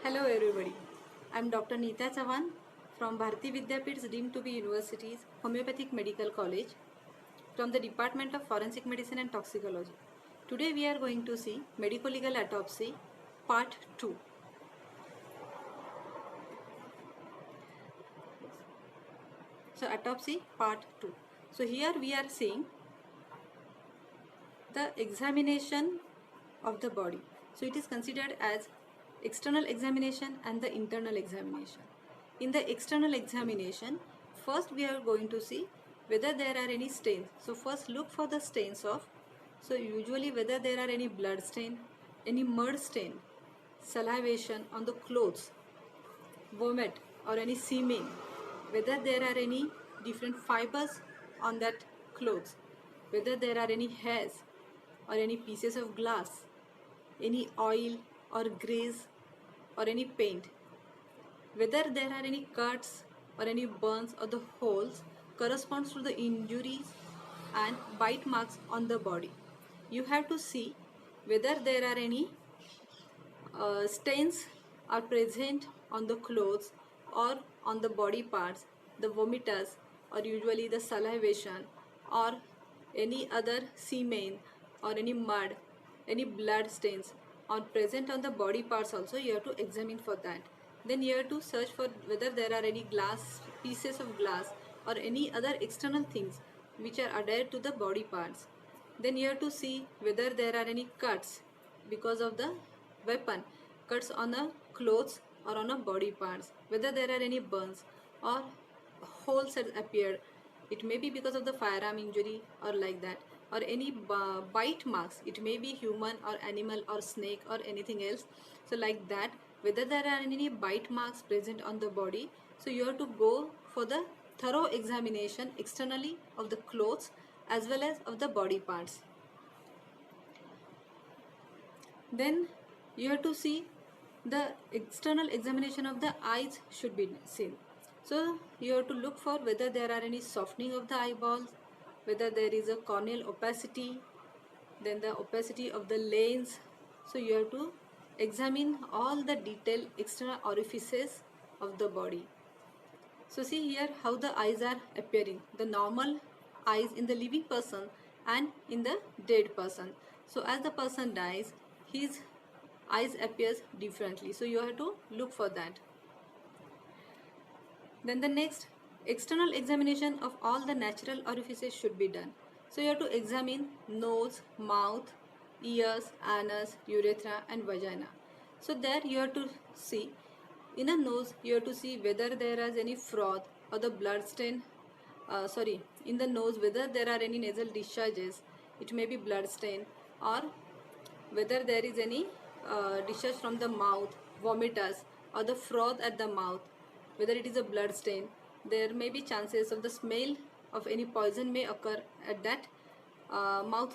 Hello everybody. I am Dr. Neeta Chavan from Bharati Vidyapeeth's deemed to be universities Homeopathic Medical College from the Department of Forensic Medicine and Toxicology. Today we are going to see Medico Legal Autopsy Part 2. So Autopsy Part 2. So here we are seeing the examination of the body. So it is considered as external examination and the internal examination. In the external examination, first we are going to see whether there are any stains. So first look for the stains of, so usually whether there are any blood stain, any mud stain, salivation on the clothes, vomit or any semen, whether there are any different fibers on that clothes, whether there are any hairs or any pieces of glass, any oil or grease or any paint, whether there are any cuts or any burns or the holes corresponds to the injuries and bite marks on the body. You have to see whether there are any stains are present on the clothes or on the body parts, the vomitus or usually the salivation or any other semen or any mud, any blood stains are present on the body parts also. You have to examine for that. Then you have to search for whether there are any glass, pieces of glass or any other external things which are adhered to the body parts. Then you have to see whether there are any cuts because of the weapon, cuts on the clothes or on a body parts, whether there are any burns or holes have appeared. It may be because of the firearm injury or like that, or any bite marks. It may be human or animal or snake or anything else. So like that, whether there are any bite marks present on the body. So you have to go for the thorough examination externally of the clothes as well as of the body parts. Then you have to see the external examination of the eyes should be seen. So you have to look for whether there are any softening of the eyeballs, whether there is a corneal opacity, then the opacity of the lens. So you have to examine all the detailed external orifices of the body. So see here how the eyes are appearing, the normal eyes in the living person and in the dead person. So as the person dies, his eyes appears differently. So you have to look for that. Then the next, external examination of all the natural orifices should be done. So you have to examine nose, mouth, ears, anus, urethra and vagina. So there you have to see, in a nose you have to see whether there is any froth or the blood stain, in the nose whether there are any nasal discharges, it may be blood stain, or whether there is any discharge from the mouth, vomitus or the froth at the mouth, whether it is a blood stain. There may be chances of the smell of any poison may occur at that mouth.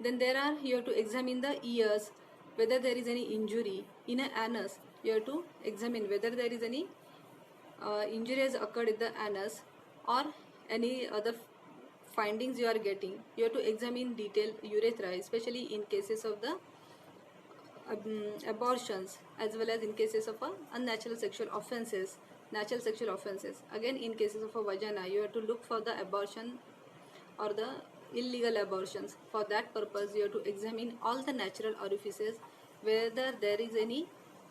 Then there are, you have to examine the ears, whether there is any injury. In an anus, you have to examine whether there is any injury has occurred in the anus or any other findings you are getting. You have to examine detailed urethra, especially in cases of the abortions as well as in cases of unnatural sexual offenses, natural sexual offenses. Again, in cases of a vagina, you have to look for the abortion or the illegal abortions. For that purpose, you have to examine all the natural orifices, whether there is any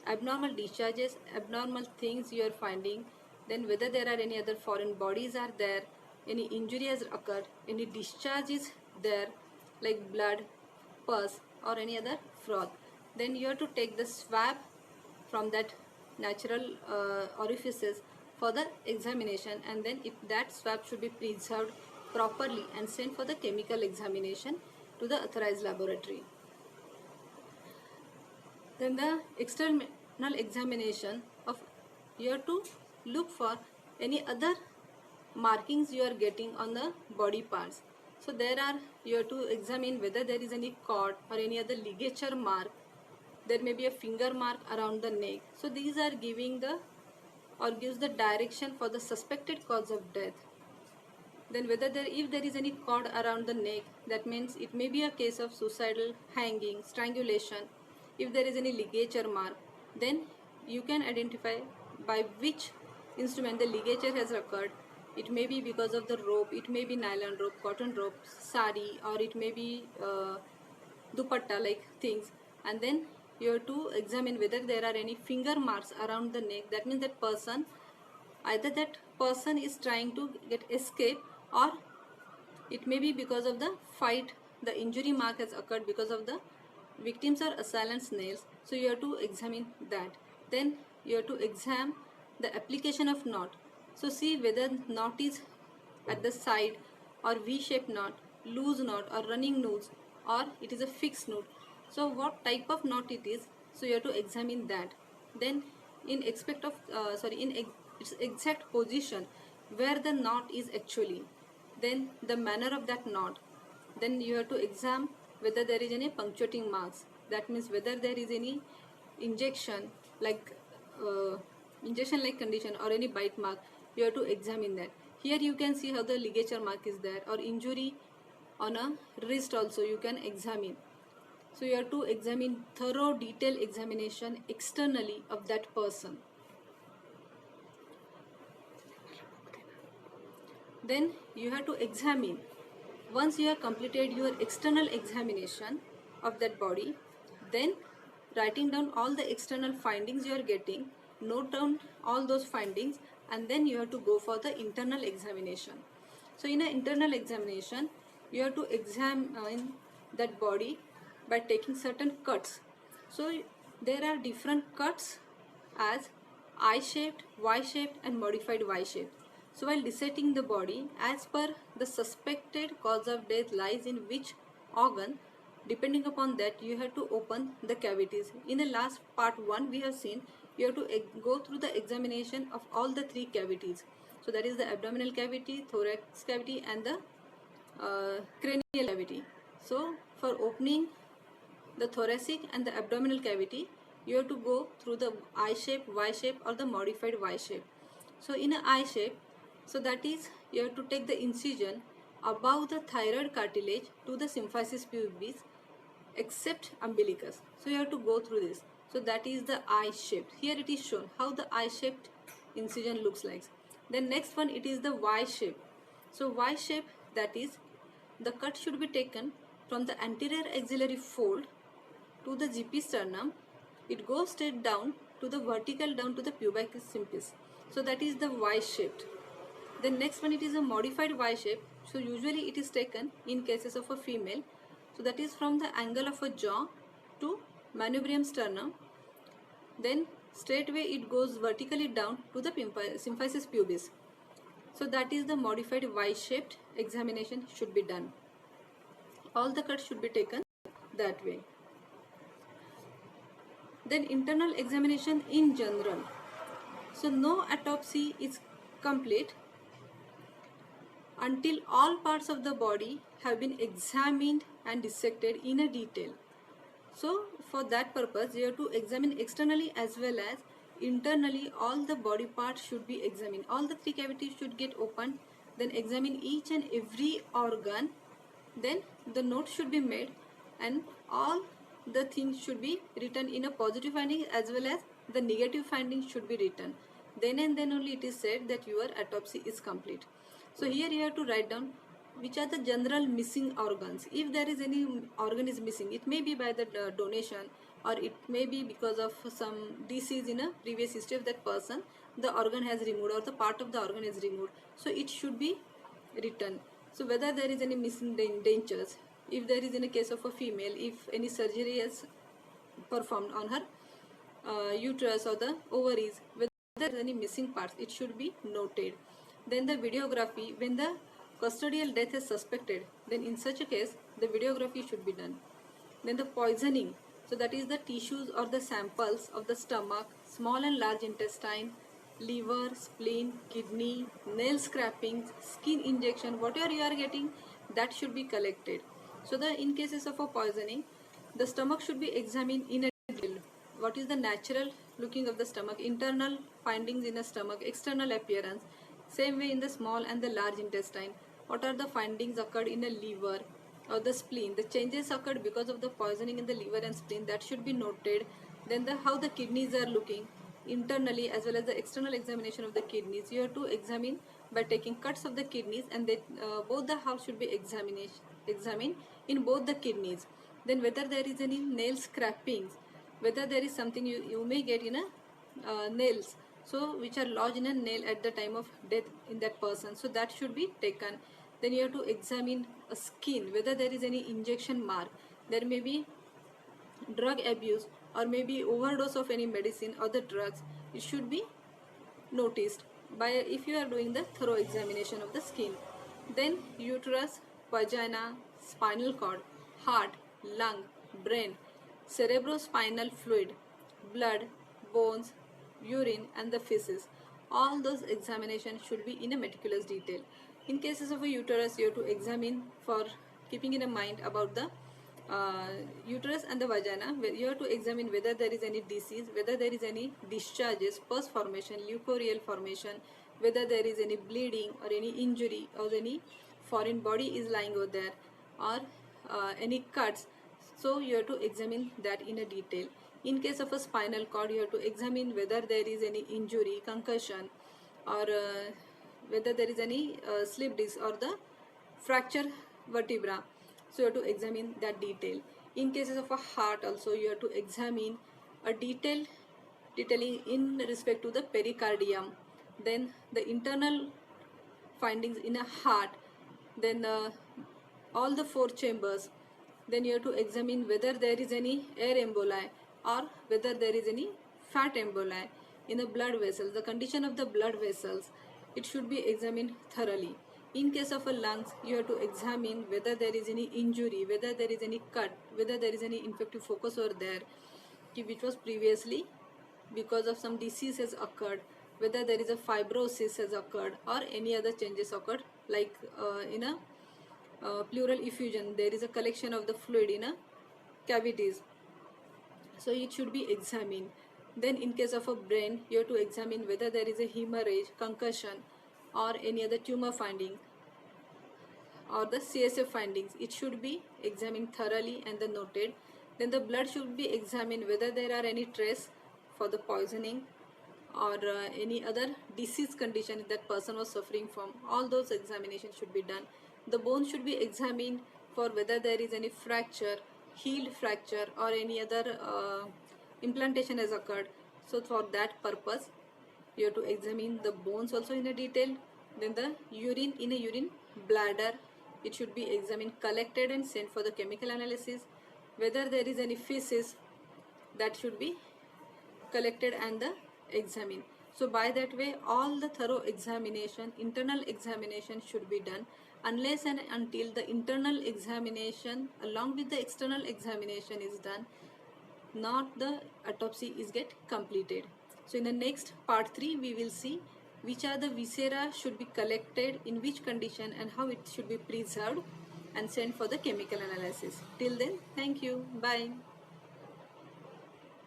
abnormal discharges, abnormal things you are finding, then whether there are any other foreign bodies are there, any injury has occurred, any discharge is there like blood, pus or any other froth. Then you have to take the swab from that natural orifices for the examination, and then if that swab should be preserved properly and sent for the chemical examination to the authorized laboratory. Then the external examination of, you have to look for any other markings you are getting on the body parts. So there are, you have to examine whether there is any cord or any other ligature mark. There may be a finger mark around the neck. So these are giving the or gives the direction for the suspected cause of death. Then whether there, if there is any cord around the neck, that means it may be a case of suicidal, hanging, strangulation. if there is any ligature mark, then you can identify by which instrument the ligature has occurred. It may be because of the rope, it may be nylon rope, cotton rope, sari, or it may be dupatta like things. And then you have to examine whether there are any finger marks around the neck. That means that person, either that person is trying to get escape, or it may be because of the fight, the injury mark has occurred because of the victims or assailants' nails. So you have to examine that. Then you have to examine the application of knot. So see whether knot is at the side or V-shaped knot, loose knot or running noose, or it is a fixed knot. So what type of knot it is, so you have to examine that. Then in expect of its exact position where the knot is actually, then the manner of that knot. Then you have to examine whether there is any punctuating marks. That means whether there is any injection like condition or any bite mark. You have to examine that. Here you can see how the ligature mark is there, or injury on a wrist also you can examine. So you have to examine thorough detailed examination externally of that person. Then you have to examine, once you have completed your external examination of that body, then writing down all the external findings you are getting, note down all those findings, and then you have to go for the internal examination. So in an internal examination, you have to examine that body by taking certain cuts. So there are different cuts as I-shaped, Y-shaped and modified Y-shaped. So while dissecting the body, as per the suspected cause of death lies in which organ, depending upon that you have to open the cavities. In the last part 1 we have seen you have to go through the examination of all the 3 cavities. So that is the abdominal cavity, thorax cavity and the cranial cavity. So for opening the thoracic and the abdominal cavity, you have to go through the I shape, Y shape or the modified Y shape. So in a I shape, so that is you have to take the incision above the thyroid cartilage to the symphysis pubis except umbilicus. So you have to go through this. So that is the I shaped. Here it is shown how the I shaped incision looks like. Then next one, it is the Y shape. So Y shape, that is the cut should be taken from the anterior axillary fold to the GP sternum. It goes straight down to the vertical down to the pubicus symphysis. So that is the Y shaped. Then next one, it is a modified Y shape. So usually it is taken in cases of a female. So that is from the angle of a jaw to manubrium sternum. Then straightway it goes vertically down to the symphysis pubis. So that is the modified Y shaped examination should be done. All the cuts should be taken that way. Then internal examination in general. So no autopsy is complete until all parts of the body have been examined and dissected in a detail. So for that purpose you have to examine externally as well as internally. All the body parts should be examined. All the 3 cavities should get opened. Then examine each and every organ. Then the note should be made and all the things should be written in a positive finding as well as the negative findings should be written. Then and then only it is said that your autopsy is complete. So here you have to write down which are the general missing organs. If there is any organ is missing, it may be by the donation or it may be because of some disease in a previous history of that person, the organ has removed or the part of the organ is removed. So it should be written. So whether there is any missing dentures, if there is in a case of a female, if any surgery is performed on her uterus or the ovaries, whether there is any missing parts, it should be noted. Then the videography, when the custodial death is suspected, then in such a case the videography should be done. Then the poisoning, so that is the tissues or the samples of the stomach, small and large intestine, liver, spleen, kidney, nail scrapings, skin injection, whatever you are getting, that should be collected. So the in cases of a poisoning, the stomach should be examined in a detail. What is the natural looking of the stomach, internal findings in the stomach, external appearance. Same way in the small and the large intestine. What are the findings occurred in a liver or the spleen, the changes occurred because of the poisoning in the liver and spleen, that should be noted. Then how the kidneys are looking internally as well as the external examination of the kidneys. You have to examine by taking cuts of the kidneys, and they, both the halves should be examined in both the kidneys. Then whether there is any nail scrapings, whether there is something you may get in a nails, so which are lodged in a nail at the time of death in that person, so that should be taken. Then you have to examine a skin, whether there is any injection mark, there may be drug abuse or maybe overdose of any medicine or the drugs. It should be noticed by, if you are doing the thorough examination of the skin. Then uterus, vagina, spinal cord, heart, lung, brain, cerebrospinal fluid, blood, bones, urine and the feces. All those examinations should be in a meticulous detail. In cases of a uterus, you have to examine for keeping in mind about the uterus and the vagina, where you have to examine whether there is any disease, whether there is any discharges, pus formation, leucorrheal formation, whether there is any bleeding or any injury or any foreign body is lying over there, or any cuts. So you have to examine that in a detail. In case of a spinal cord, you have to examine whether there is any injury, concussion, or whether there is any slip disc or the fracture vertebra. So you have to examine that detail. In cases of a heart also, you have to examine a detailing in respect to the pericardium, then the internal findings in a heart, then all the four chambers. Then you have to examine whether there is any air emboli or whether there is any fat emboli in the blood vessels. The condition of the blood vessels, it should be examined thoroughly. In case of a lungs, you have to examine whether there is any injury, whether there is any cut, whether there is any infective focus over there, which was previously because of some disease has occurred, whether there is a fibrosis has occurred or any other changes occurred, like in a pleural effusion, there is a collection of the fluid in a cavities, so it should be examined. Then in case of a brain, you have to examine whether there is a hemorrhage, concussion or any other tumor finding or the CSF findings. It should be examined thoroughly and then noted. Then the blood should be examined whether there are any trace for the poisoning or any other disease condition that person was suffering from. All those examinations should be done. The bone should be examined for whether there is any fracture, healed fracture or any other implantation has occurred. So for that purpose, you have to examine the bones also in a detail. Then the urine, in a urine bladder, it should be examined, collected and sent for the chemical analysis. Whether there is any feces, that should be collected and the examined. So by that way, all the thorough examination, internal examination should be done. Unless and until the internal examination along with the external examination is done, not the autopsy is get completed. So in the next part 3, we will see which are the viscera should be collected, in which condition and how it should be preserved and sent for the chemical analysis. Till then, thank you. Bye.